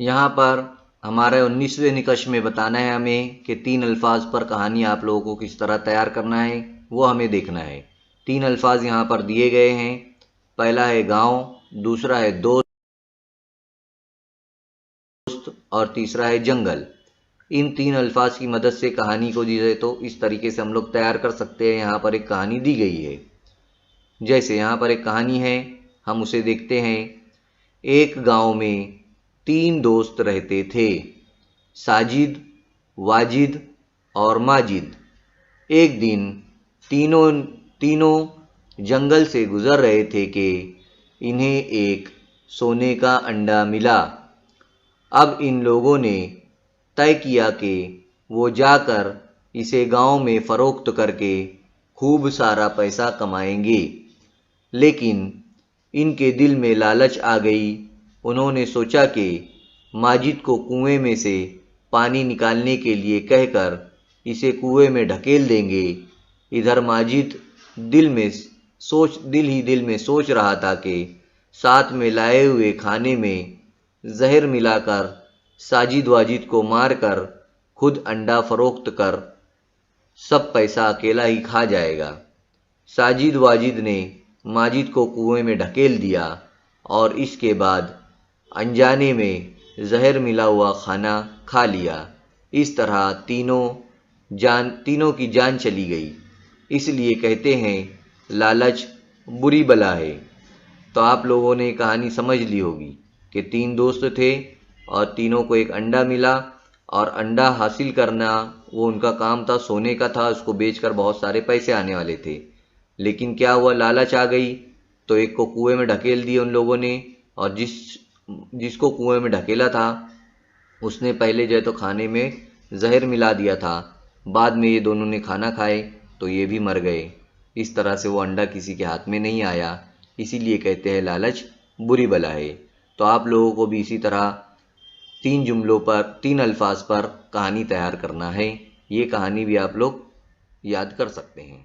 یہاں پر ہمارے 19ویں نکش میں بتانا ہے ہمیں کہ 3 الفاظ پر کہانی آپ لوگوں کو کس طرح تیار کرنا ہے، وہ ہمیں دیکھنا ہے۔ 3 الفاظ یہاں پر دیے گئے ہیں۔ پہلا ہے گاؤں، دوسرا ہے دوست اور تیسرا ہے جنگل۔ ان 3 الفاظ کی مدد سے کہانی کو دیے تو اس طریقے سے ہم لوگ تیار کر سکتے ہیں۔ یہاں پر ایک کہانی دی گئی ہے، جیسے یہاں پر ایک کہانی ہے، ہم اسے دیکھتے ہیں۔ ایک گاؤں میں 3 دوست رہتے تھے، ساجد، واجد اور ماجد۔ ایک دن تینوں جنگل سے گزر رہے تھے کہ انہیں ایک سونے کا انڈا ملا۔ اب ان لوگوں نے طے کیا کہ وہ جا کر اسے گاؤں میں فروخت کر کے خوب سارا پیسہ کمائیں گے، لیکن ان کے دل میں لالچ آ گئی۔ انہوں نے سوچا کہ ماجد کو کنویں میں سے پانی نکالنے کے لیے کہہ کر اسے کنویں میں ڈھکیل دیں گے۔ ادھر ماجد دل ہی میں سوچ رہا تھا کہ ساتھ میں لائے ہوئے کھانے میں زہر ملا کر ساجد واجد کو مار کر خود انڈا فروخت کر سب پیسہ اکیلا ہی کھا جائے گا۔ ساجد واجد نے ماجد کو کنویں میں ڈھکیل دیا اور اس کے بعد انجانے میں زہر ملا ہوا کھانا کھا لیا۔ اس طرح تینوں کی جان چلی گئی۔ اس لیے کہتے ہیں لالچ بری بلا ہے۔ تو آپ لوگوں نے کہانی سمجھ لی ہوگی کہ 3 دوست تھے اور تینوں کو ایک انڈا ملا، اور انڈا حاصل کرنا وہ ان کا کام تھا، سونے کا تھا، اس کو بیچ کر بہت سارے پیسے آنے والے تھے۔ لیکن کیا ہوا، لالچ آ گئی تو ایک کو کنویں میں ڈھکیل دیا ان لوگوں نے، اور جس کو کنویں میں ڈھکیلا تھا اس نے پہلے جو ہے تو کھانے میں زہر ملا دیا تھا۔ بعد میں یہ دونوں نے کھانا کھائے تو یہ بھی مر گئے۔ اس طرح سے وہ انڈا کسی کے ہاتھ میں نہیں آیا۔ اسی لیے کہتے ہیں لالچ بری بلا ہے۔ تو آپ لوگوں کو بھی اسی طرح 3 الفاظ پر کہانی تیار کرنا ہے۔ یہ کہانی بھی آپ لوگ یاد کر سکتے ہیں۔